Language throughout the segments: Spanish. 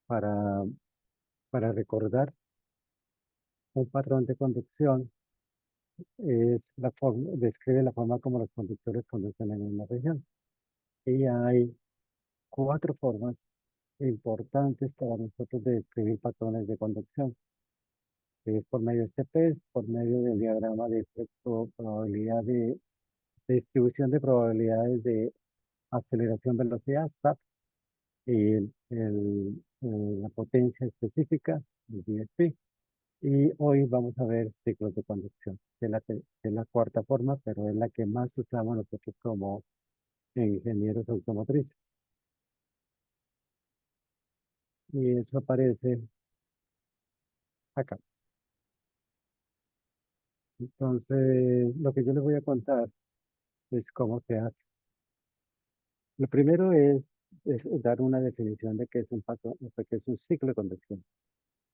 para, para recordar un patrón de conducción es la forma, describe la forma como los conductores conducen en una región. Y hay cuatro formas importantes para nosotros de describir patrones de conducción. Es por medio de CPs, por medio del diagrama de efecto probabilidad de distribución de probabilidades de aceleración velocidad, SAP, y la potencia específica, el DSP. Y hoy vamos a ver ciclos de conducción, que es la cuarta forma, pero es la que más usamos nosotros como ingenieros automotrices. Y eso aparece acá. Entonces, lo que yo les voy a contar es cómo se hace. Lo primero es dar una definición de qué es un patrón, de qué es un ciclo de conducción.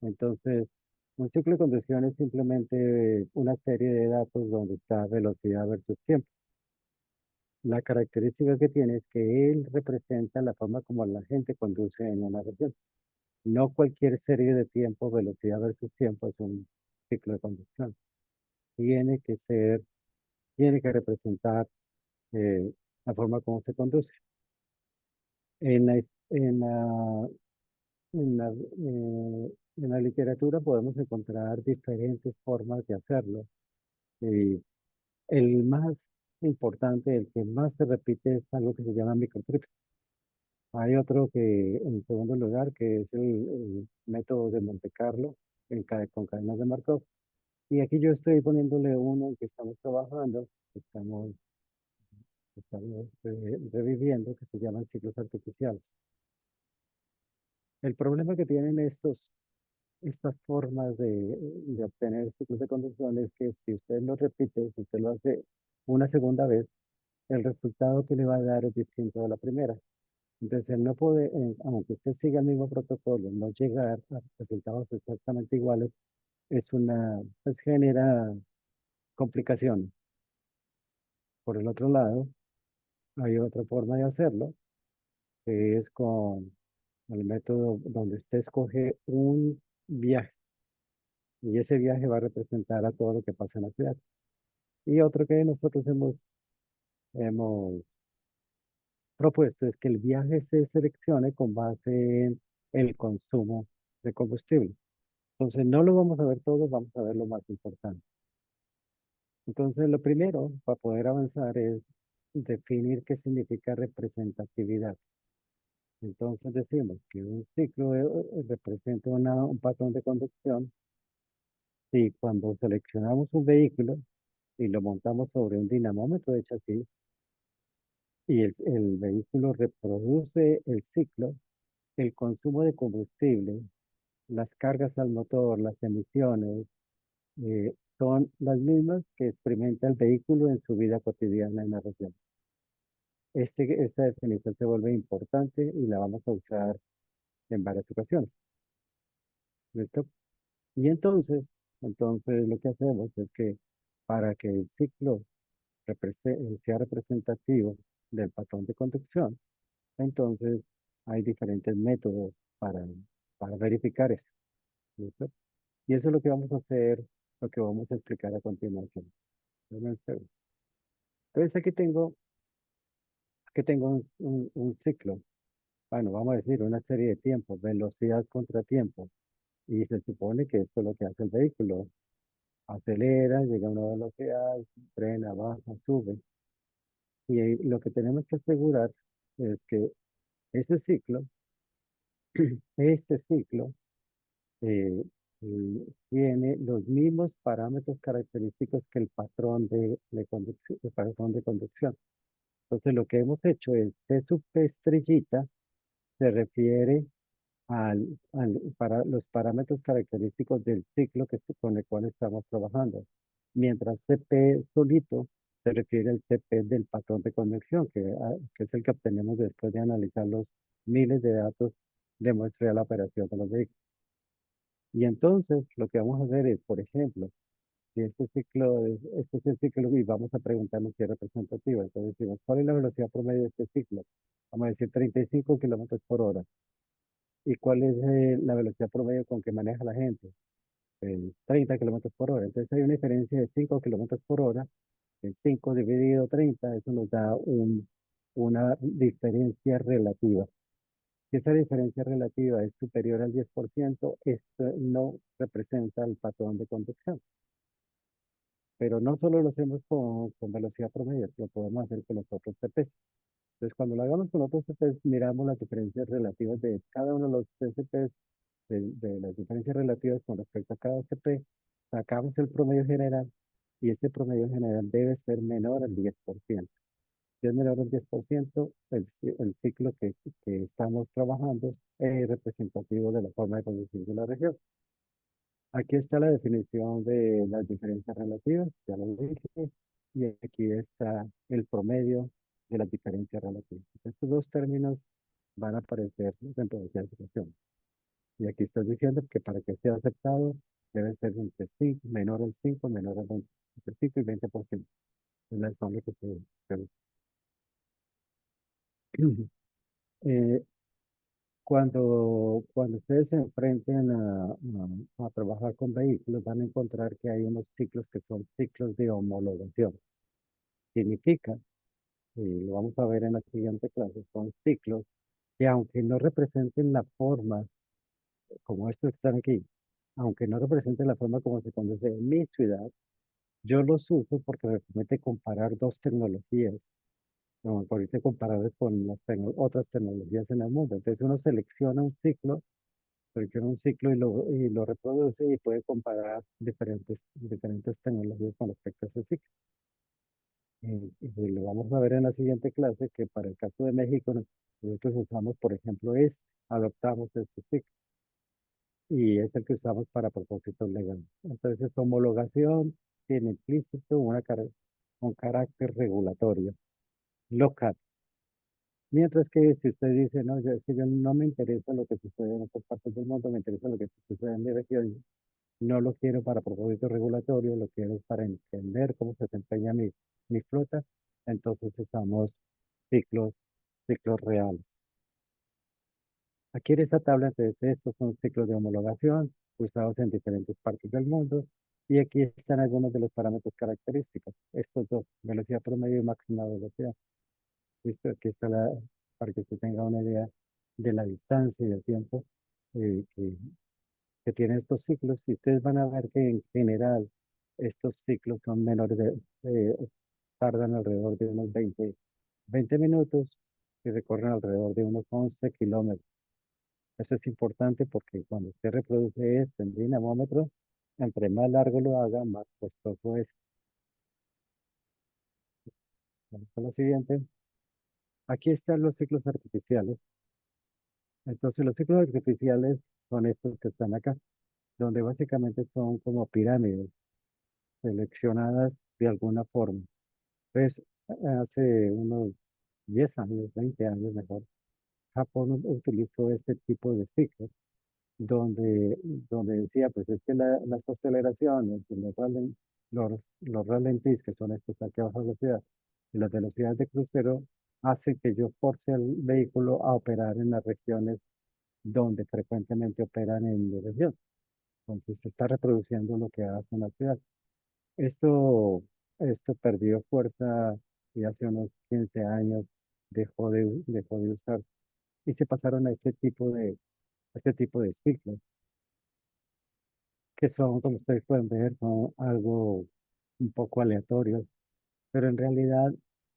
Entonces, un ciclo de conducción es simplemente una serie de datos donde está velocidad versus tiempo. La característica que tiene es que él representa la forma como la gente conduce en una región. No cualquier serie de tiempo, velocidad versus tiempo, es un ciclo de conducción. Tiene que ser, tiene que representar la forma como se conduce. En la, en la, en la literatura podemos encontrar diferentes formas de hacerlo. Y el más importante, el que más se repite, es algo que se llama microtrip. Hay otro que, en segundo lugar, que es el método de Monte Carlo con cadenas de Markov. Y aquí yo estoy poniéndole uno en que estamos trabajando, estamos reviviendo, que se llaman ciclos artificiales. El problema que tienen estas formas de obtener ciclos de conducción es que si usted lo repite, si usted lo hace una segunda vez, el resultado que le va a dar es distinto de la primera. Entonces, él no puede, aunque usted siga el mismo protocolo, no llegar a resultados exactamente iguales, pues genera complicaciones. Por el otro lado, hay otra forma de hacerlo, que es con el método donde usted escoge un viaje y ese viaje va a representar a todo lo que pasa en la ciudad. Y otro que nosotros hemos propuesto es que el viaje se seleccione con base en el consumo de combustible. Entonces, no lo vamos a ver todo, vamos a ver lo más importante. Entonces, lo primero para poder avanzar es definir qué significa representatividad. Entonces, decimos que un ciclo representa un patrón de conducción si cuando seleccionamos un vehículo y lo montamos sobre un dinamómetro de chasis y el vehículo reproduce el ciclo, el consumo de combustible, las cargas al motor, las emisiones, son las mismas que experimenta el vehículo en su vida cotidiana en la región. Esta definición se vuelve importante y la vamos a usar en varias ocasiones. ¿Listo? Y entonces lo que hacemos es que para que el ciclo sea representativo del patrón de conducción, entonces hay diferentes métodos para verificar eso. ¿Listo? Y eso es lo que vamos a hacer, lo que vamos a explicar a continuación. Dame un segundo. Entonces aquí tengo un ciclo. Bueno, vamos a decir una serie de tiempos, velocidad contra tiempo. Y se supone que esto es lo que hace el vehículo. Acelera, llega a una velocidad, frena, baja, sube. Y ahí lo que tenemos que asegurar es que ese ciclo, este ciclo, eh, tiene los mismos parámetros característicos que el patrón de conducción, el patrón de conducción. Entonces, lo que hemos hecho es T sub P estrellita se refiere para los parámetros característicos del ciclo con el cual estamos trabajando. Mientras CP solito se refiere al CP del patrón de conducción, que es el que obtenemos después de analizar los miles de datos de muestra de la operación de los vehículos. Y entonces lo que vamos a hacer es, por ejemplo, si este es el ciclo y vamos a preguntarnos si es representativo. Entonces decimos, ¿cuál es la velocidad promedio de este ciclo? Vamos a decir 35 kilómetros por hora. ¿Y cuál es la velocidad promedio con que maneja la gente? 30 kilómetros por hora. Entonces hay una diferencia de 5 kilómetros por hora. El 5 dividido 30, eso nos da una diferencia relativa. Si esa diferencia relativa es superior al 10%, esto no representa el patrón de conducción. Pero no solo lo hacemos con velocidad promedio, lo podemos hacer con los otros TPs. Entonces, cuando lo hagamos con otros TPs, miramos las diferencias relativas de cada uno de los TCPs, de las diferencias relativas con respecto a cada TP, sacamos el promedio general y ese promedio general debe ser menor al 10%. Si es menor al 10%, el ciclo que estamos trabajando es representativo de la forma de conducir de la región. Aquí está la definición de las diferencias relativas, ya lo dije, y aquí está el promedio de las diferencias relativas. Estos dos términos van a aparecer dentro de la definición. Y aquí estoy diciendo que para que sea aceptado debe ser entre 5, menor al 5, menor al 20, entre 5 y 20%. Es la forma que se eh, cuando ustedes se enfrenten a trabajar con vehículos, van a encontrar que hay unos ciclos que son ciclos de homologación. Significa, y lo vamos a ver en la siguiente clase, son ciclos que aunque no representen la forma como estos que están aquí, aunque no representen la forma como se conduce en mi ciudad, yo los uso porque me permite comparar dos tecnologías, como me permite compararlas con otras tecnologías en el mundo. Entonces uno selecciona un ciclo y lo reproduce y puede comparar diferentes tecnologías con respecto a ese ciclo. Y lo vamos a ver en la siguiente clase que para el caso de México nosotros usamos, por ejemplo, adoptamos este ciclo y es el que usamos para propósitos legales. Entonces, homologación tiene implícito un carácter regulatorio local. Mientras que si usted dice, no, es que yo no me interesa lo que sucede en otras partes del mundo, me interesa lo que sucede en mi región, no lo quiero para propósitos regulatorios, lo quiero para entender cómo se desempeña mi flota, entonces usamos ciclos, ciclos reales. Aquí en esta tabla, entonces, estos son ciclos de homologación usados en diferentes partes del mundo. Y aquí están algunos de los parámetros característicos. Estos dos, velocidad promedio y máxima velocidad. Listo, aquí está para que usted tenga una idea de la distancia y del tiempo eh, que, que tienen estos ciclos. Y ustedes van a ver que en general estos ciclos son eh, tardan alrededor de unos 20 minutos y recorren alrededor de unos 11 kilómetros. Eso es importante porque cuando usted reproduce esto en dinamómetro, entre más largo lo haga, más costoso es. Vamos a la siguiente. Aquí están los ciclos artificiales. Entonces, los ciclos artificiales son estos que están acá, donde básicamente son como pirámides seleccionadas de alguna forma. Pues hace unos 10 años, 20 años mejor, Japón utilizó este tipo de ciclos donde decía, pues es que las aceleraciones, y los ralentis, que son estos aquí a baja velocidad, y las velocidades de crucero, hacen que yo force al vehículo a operar en las regiones donde frecuentemente operan en mi región. Entonces se está reproduciendo lo que hace en la ciudad. Esto perdió fuerza y hace unos 15 años dejó de usar y se pasaron a este tipo de ciclos que son, como ustedes pueden ver, son algo un poco aleatorios, pero en realidad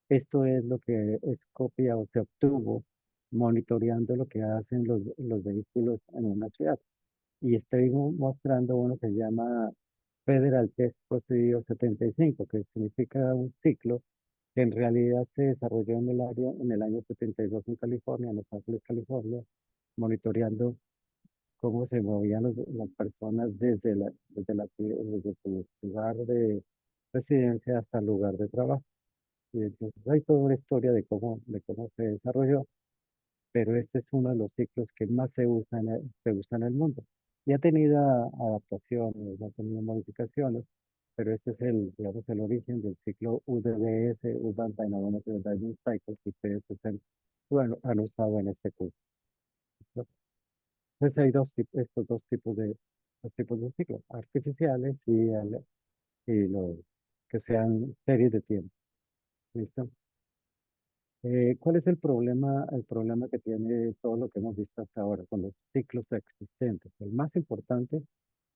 esto es lo que es copia o se obtuvo monitoreando lo que hacen los vehículos en una ciudad. Y estoy mostrando uno que se llama Federal Test Procedure 75, que significa un ciclo que en realidad se desarrolló en el año 72 en California, en Los Ángeles, California, monitoreando cómo se movían las personas desde su lugar de residencia hasta el lugar de trabajo. Y entonces hay toda una historia de cómo se desarrolló, pero este es uno de los ciclos que más se usa en el mundo. Y ha tenido adaptaciones, ha tenido modificaciones, pero este es digamos, el origen del ciclo UDDS, Urban Dynamic Driving Cycle, que ustedes bueno, han usado en este curso. ¿No? Entonces hay estos dos tipos de ciclos, artificiales y los que sean series de tiempo. ¿Listo? ¿Cuál es el problema? El problema que tiene todo lo que hemos visto hasta ahora con los ciclos existentes. El más importante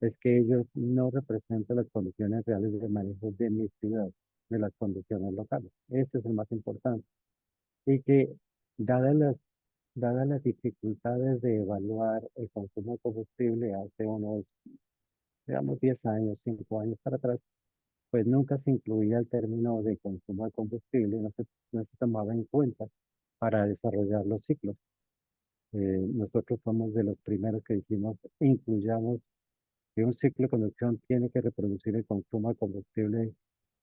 es que ellos no representan las condiciones reales de manejo de mi ciudad, de las condiciones locales. Este es el más importante. Y que, dadas las, dadas las dificultades de evaluar el consumo de combustible hace unos, digamos, 10 años, 5 años para atrás, pues nunca se incluía el término de consumo de combustible, no se tomaba en cuenta para desarrollar los ciclos. Nosotros somos de los primeros que dijimos, incluyamos que un ciclo de conducción tiene que reproducir el consumo de combustible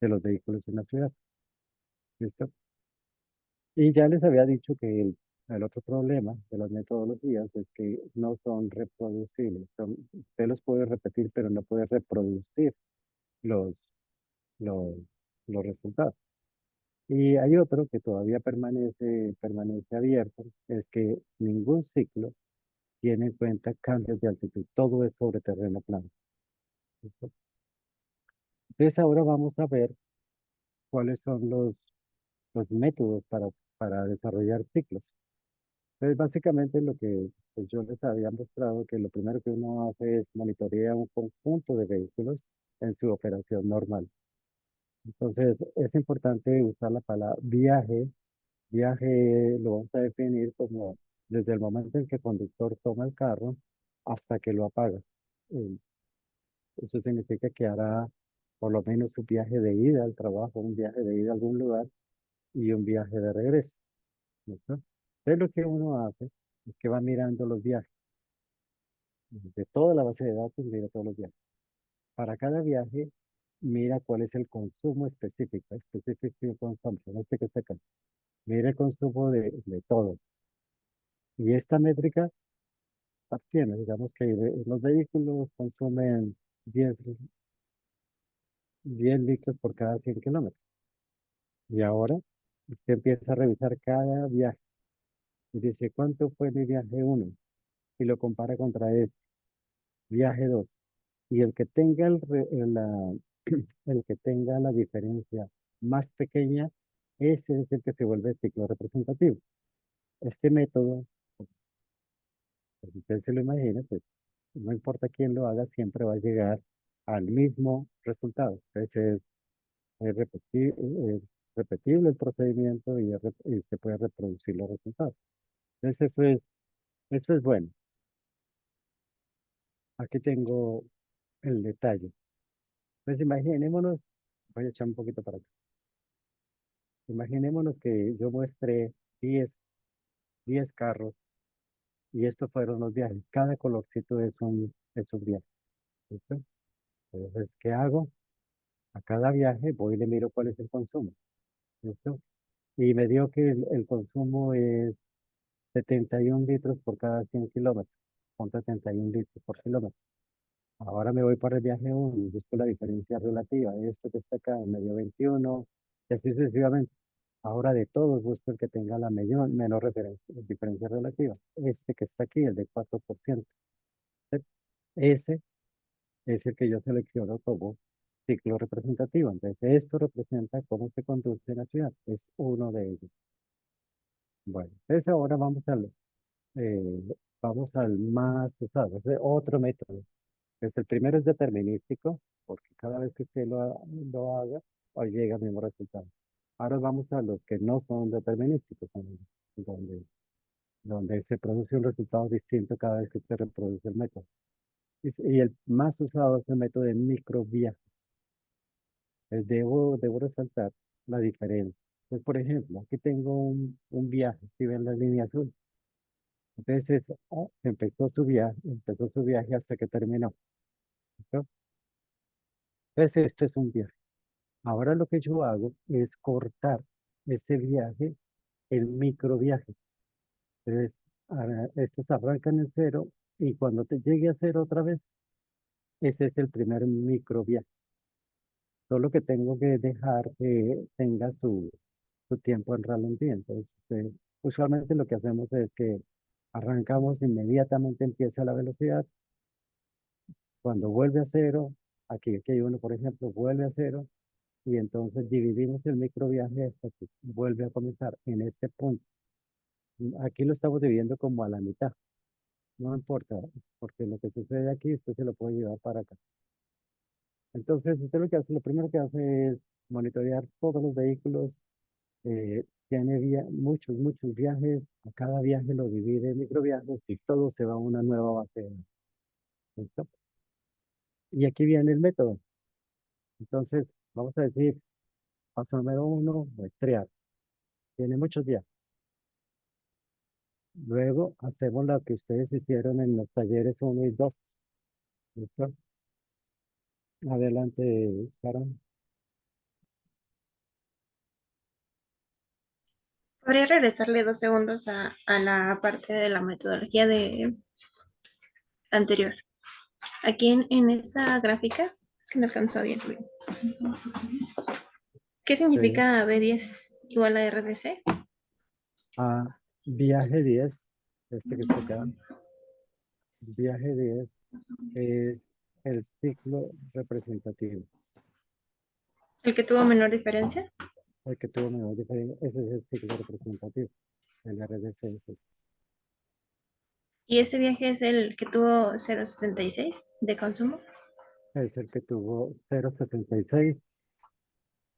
de los vehículos en la ciudad. ¿Listo? Y ya les había dicho que el otro problema de las metodologías es que no son reproducibles. Usted los puede repetir, pero no puede reproducir los, los, los resultados. Y hay otro que todavía permanece abierto, es que ningún ciclo tiene en cuenta cambios de altitud, todo es sobre terreno plano. ¿Listo? Entonces ahora vamos a ver cuáles son los métodos para desarrollar ciclos. Entonces básicamente lo que pues, yo les había mostrado, que lo primero que uno hace es monitorear un conjunto de vehículos en su operación normal. Entonces es importante usar la palabra viaje. Viaje lo vamos a definir como desde el momento en que el conductor toma el carro hasta que lo apaga. Eh, Eso significa que hará por lo menos un viaje de ida al trabajo, un viaje de ida a algún lugar y un viaje de regreso. ¿Listo? Entonces lo que uno hace es que va mirando los viajes. De toda la base de datos, mira todos los viajes. Para cada viaje, mira cuál es el consumo específico, specific consumption, este que está acá. Mira el consumo de todo. Y esta métrica abstiene, digamos que los vehículos consumen 10 10 litros por cada 100 kilómetros. Y ahora usted empieza a revisar cada viaje y dice, ¿cuánto fue mi viaje uno? Y lo compara contra este, viaje 2. Y el que tenga el que tenga la diferencia más pequeña, ese es el que se vuelve ciclo representativo. Este método, pues, si usted se lo imagina, pues no importa quién lo haga, siempre va a llegar al mismo resultado. Entonces es repetible el procedimiento y se puede reproducir los resultados. Entonces eso es bueno. Aquí tengo el detalle. Pues imaginémonos, voy a echar un poquito para acá. Imaginémonos que yo muestre 10 10 carros y estos fueron los viajes. Cada colorcito es un viaje. ¿Listo? Entonces, ¿qué hago? A cada viaje voy y le miro cuál es el consumo. ¿Listo? Y me dio que el consumo es 71 litros por cada 100 kilómetros. Son 71 litros por kilómetro. Ahora me voy para el viaje 1 y busco la diferencia relativa. Este que está acá me dio 21 y así sucesivamente. Ahora de todos busco el que tenga la menor diferencia relativa. Este que está aquí, el de 4%. Ese es el que yo selecciono como ciclo representativo. Entonces, esto representa cómo se conduce en la ciudad. Es uno de ellos. Bueno, entonces ahora eh, vamos al más usado. Es otro método. Pues el primero es determinístico, porque cada vez que usted lo haga, o llega al mismo resultado. Ahora vamos a los que no son determinísticos, donde, donde se produce un resultado distinto cada vez que usted reproduce el método. Y el más usado es el método de microvía. Debo resaltar la diferencia. Pues, por ejemplo, aquí tengo un viaje, si ven la línea azul. Entonces, empezó su viaje hasta que terminó. ¿Listo? Entonces, esto es un viaje. Ahora lo que yo hago es cortar ese viaje en microviajes. Entonces, estos arrancan en cero y cuando te llegue a cero otra vez, ese es el primer microviaje. Solo que tengo que dejar que tenga su tiempo en ralentí. Entonces, usualmente lo que hacemos es que Arrancamos, inmediatamente empieza la velocidad. Cuando vuelve a cero, aquí hay uno, por ejemplo, vuelve a cero, y entonces dividimos el microviaje hasta que vuelve a comenzar en este punto. Aquí lo estamos dividiendo como a la mitad, no importa, porque lo que sucede aquí usted se lo puede llevar para acá. Entonces, usted lo que hace, lo primero que hace es monitorear todos los vehículos. Tiene muchos viajes. A cada viaje lo divide en microviajes y todo se va a una nueva base de datos. ¿Listo? Y aquí viene el método. Entonces, vamos a decir, paso número uno, muestrear. Tiene muchos viajes. Luego hacemos lo que ustedes hicieron en los talleres uno y 2. ¿Listo? Adelante, Sharon. ¿Podría regresarle 2 segundos a la parte de la metodología de anterior? Aquí en esa gráfica, es que no alcanzó a ver bien. ¿Qué Sí. significa B10 igual a RDC? A viaje 10, este que está acá, viaje 10 es el ciclo representativo. ¿El que tuvo menor diferencia? El que tuvo menor diferencia, ese es el ciclo representativo, el RDC. ¿Y ese viaje es el que tuvo 0,66 de consumo? Es el que tuvo 0,66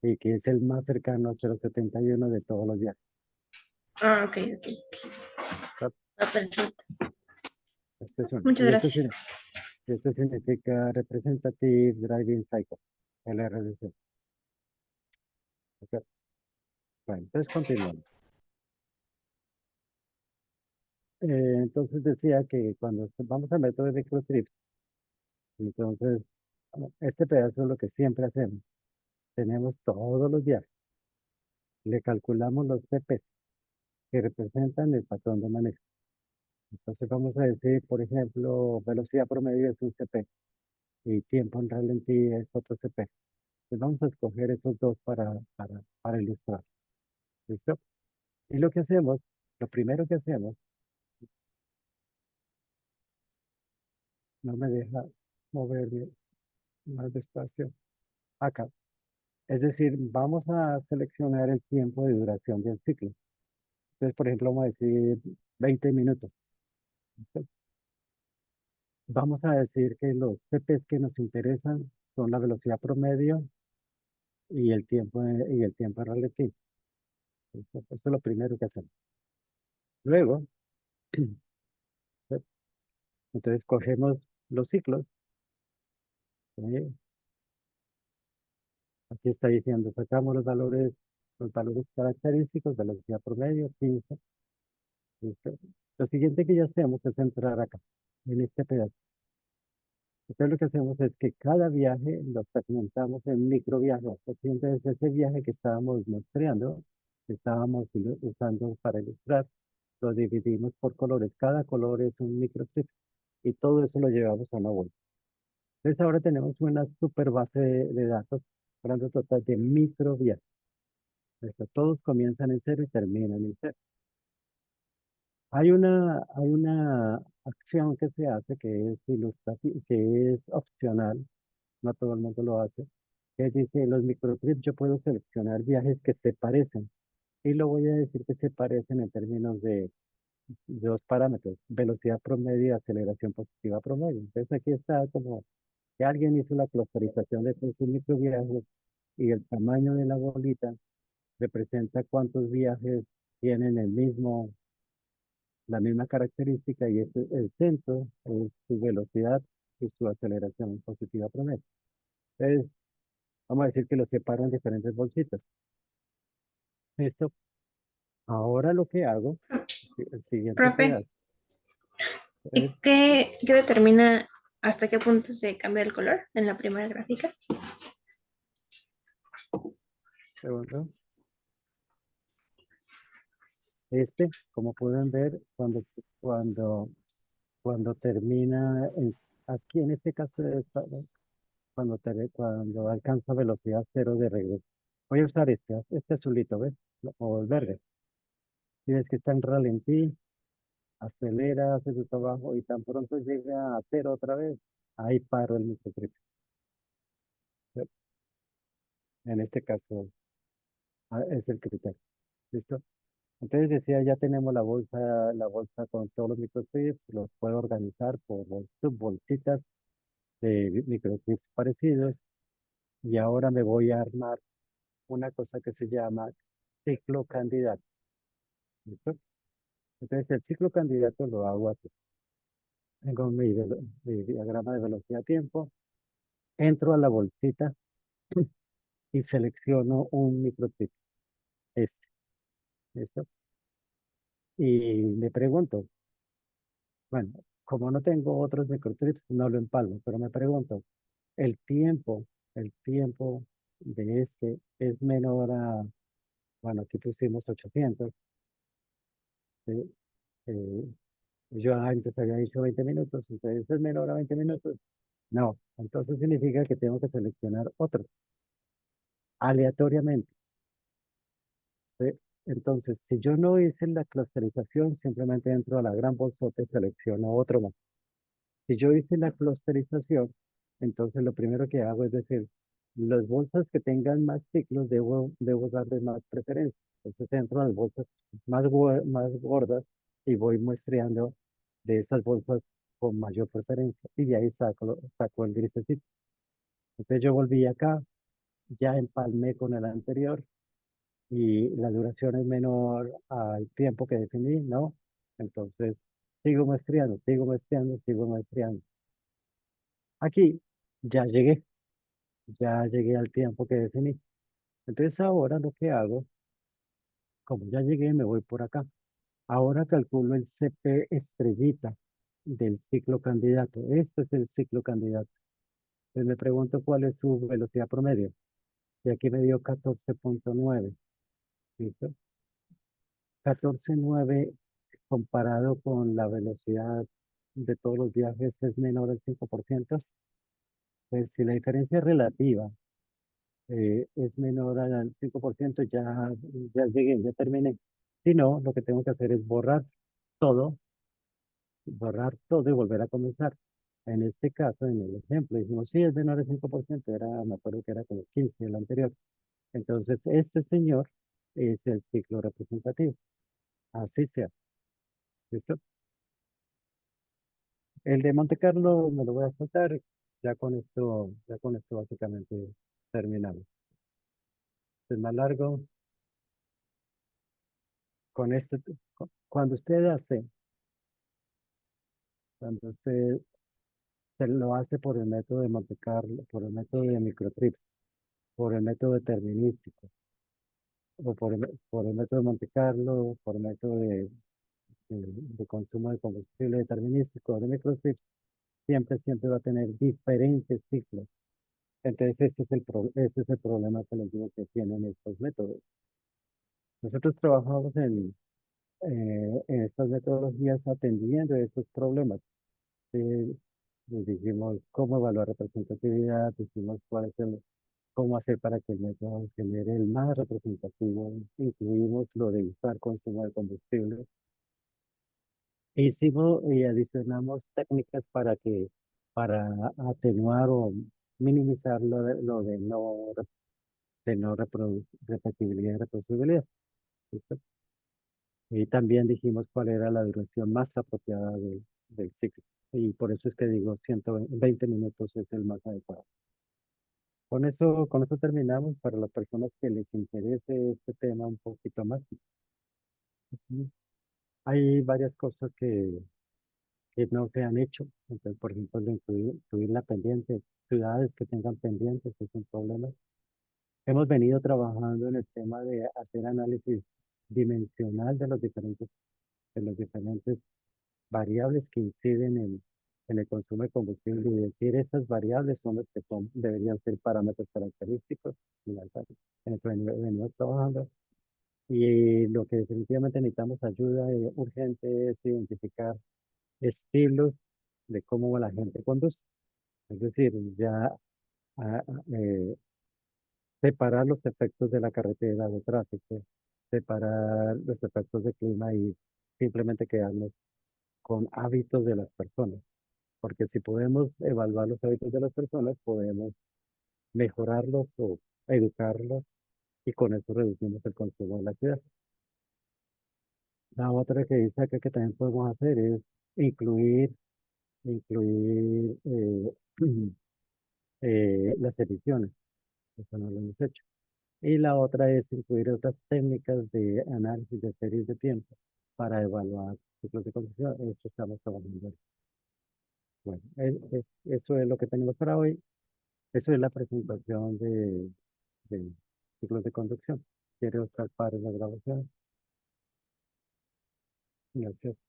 y que es el más cercano a 0,71 de todos los viajes. Ah, ok, ok. ¿Tá? Ah, perfecto. Este es uno. Muchas gracias. Y esto significa Representative Driving Cycle, el RDC. ¿Ok? Bueno, entonces continuamos. Entonces decía que cuando vamos al método de microstrips, entonces este pedazo es lo que siempre hacemos. Tenemos todos los viajes, le calculamos los CP que representan el patrón de manejo. Entonces vamos a decir, por ejemplo, velocidad promedio es un CP y tiempo en ralentí es otro CP. Entonces vamos a escoger esos dos para ilustrar. ¿Listo? Y lo que hacemos, lo primero que hacemos, no me deja moverme más despacio acá. Es decir, vamos a seleccionar el tiempo de duración del ciclo. Entonces, por ejemplo, vamos a decir 20 minutos. ¿Listo? Vamos a decir que los CPs que nos interesan son la velocidad promedio y el tiempo de ralentí. Eso es lo primero que hacemos. Luego, entonces cogemos los ciclos. ¿Sí? Aquí está diciendo, sacamos los valores característicos, velocidad promedio, 15. ¿Listo? Lo siguiente que ya hacemos es entrar acá, en este pedazo. Entonces lo que hacemos es que cada viaje lo segmentamos en microviajes. Entonces ese viaje que estábamos muestreando, que estábamos usando para ilustrar, lo dividimos por colores. Cada color es un microstrip y todo eso lo llevamos a una bolsa. Entonces ahora tenemos una super base de datos, hablando total de microviajes. Todos comienzan en cero y terminan en cero. Hay una acción que se hace que es ilustrativa, que es opcional, no todo el mundo lo hace, que dice, en los microtrips yo puedo seleccionar viajes que se parecen, y lo voy a decir que se parecen en términos de dos parámetros, velocidad promedio y aceleración positiva promedio. Entonces aquí está como que alguien hizo la clusterización de todos sus microviajes y el tamaño de la bolita representa cuántos viajes tienen la misma característica y el centro es su velocidad y su aceleración positiva promedio. Entonces, vamos a decir que lo separo en diferentes bolsitas. Listo. Ahora lo que hago, el siguiente Profe, pedazo, es, ¿qué determina hasta qué punto se cambia el color en la primera gráfica? segundo, como pueden ver, cuando, cuando termina, aquí en este caso, cuando alcanza velocidad cero de regreso. Voy a usar este azulito, ¿ves? O el verde. Si ves que está en ralentí, acelera, hace su trabajo y tan pronto llega a cero otra vez, ahí paro el microtrip. En este caso, es el criterio. ¿Listo? Entonces decía, ya tenemos la bolsa con todos los microchips, los puedo organizar por subbolsitas de microchips parecidos y ahora me voy a armar una cosa que se llama ciclo candidato. ¿Listo? Entonces el ciclo candidato lo hago así. Tengo mi diagrama de velocidad-tiempo, entro a la bolsita y selecciono un microchip, este, ¿listo? Y me pregunto, bueno, como no tengo otros microchips, no lo empalmo, pero me pregunto, El tiempo, el tiempo de este es menor a, bueno, aquí pusimos 800, ¿sí? Eh, yo antes había dicho 20 minutos, entonces es menor a 20 minutos. No, entonces significa que tengo que seleccionar otro, aleatoriamente, ¿sí? Entonces, si yo no hice la clusterización, simplemente entro a la gran bolsota y selecciono otro más. Si yo hice la clusterización, entonces lo primero que hago es decir, las bolsas que tengan más ciclos debo darle más preferencia. Entonces entro a las bolsas más gordas y voy muestreando de esas bolsas con mayor preferencia y de ahí saco el grisecito. Entonces yo volví acá, ya empalmé con el anterior y la duración es menor al tiempo que definí, ¿no? Entonces sigo muestreando, sigo muestreando, sigo muestreando. Aquí ya llegué al tiempo que definí. Entonces ahora lo que hago, como ya llegué, me voy por acá. Ahora calculo el CP estrellita del ciclo candidato. Este es el ciclo candidato. Entonces me pregunto cuál es su velocidad promedio. Y aquí me dio 14,9. ¿Listo? 14,9 comparado con la velocidad de todos los viajes es menor al 5%. Pues si la diferencia es relativa es menor al 5%, ya llegué, ya terminé. Si no, lo que tengo que hacer es todo, borrar todo y volver a comenzar. En este caso, en el ejemplo, dijimos, sí, es menor al 5%, me acuerdo que era como 15 el anterior. Entonces, este señor es el ciclo representativo. Así sea. ¿Listo? El de Monte Carlo me lo voy a saltar. Ya con esto básicamente terminamos. Es más largo. Con este, cuando usted hace, cuando usted se lo hace por el método de Monte Carlo, por el método de microtrips, por el método determinístico, o por el método de Monte Carlo, por el método de consumo de combustible determinístico de microtrips, siempre va a tener diferentes ciclos. Entonces, este es el problema que les digo que tienen estos métodos. Nosotros trabajamos en estas metodologías atendiendo estos problemas. Eh, Les dijimos cómo evaluar representatividad, dijimos cómo hacer para que el método genere el más representativo, incluimos lo de usar consumo de combustible. Hicimos y adicionamos técnicas para atenuar o minimizar lo de no repetibilidad y reproducibilidad. ¿Listo? Y también dijimos cuál era la duración más apropiada del ciclo. Y por eso es que digo 120 minutos es el más adecuado. Con eso terminamos para las personas que les interese este tema un poquito más. Ujú. Hay varias cosas que no se han hecho. Entonces, por ejemplo, incluir la pendiente, ciudades que tengan pendientes es un problema. Hemos venido trabajando en el tema de hacer análisis dimensional de los diferentes variables que inciden en el consumo de combustible y decir estas variables son las que deberían ser parámetros característicos. Y en eso venimos trabajando. Y lo que definitivamente necesitamos ayuda urgente es identificar estilos de cómo la gente conduce. Es decir, ya ah, ah, eh, separar los efectos de la carretera de tráfico, separar los efectos de clima y simplemente quedarnos. con hábitos de las personas, porque si podemos evaluar los hábitos de las personas, podemos mejorarlos o educarlos y con eso reducimos el consumo de la ciudad. La otra que dice acá que también podemos hacer es incluir, incluir las ediciones, eso no lo hemos hecho. Y la otra es incluir otras técnicas de análisis de series de tiempo para evaluar ciclos de conducción. Esto estamos trabajando. Bueno, eso es lo que tenemos para hoy. Eso es la presentación de ciclos de conducción. ¿Quiere usted para la grabación? Gracias.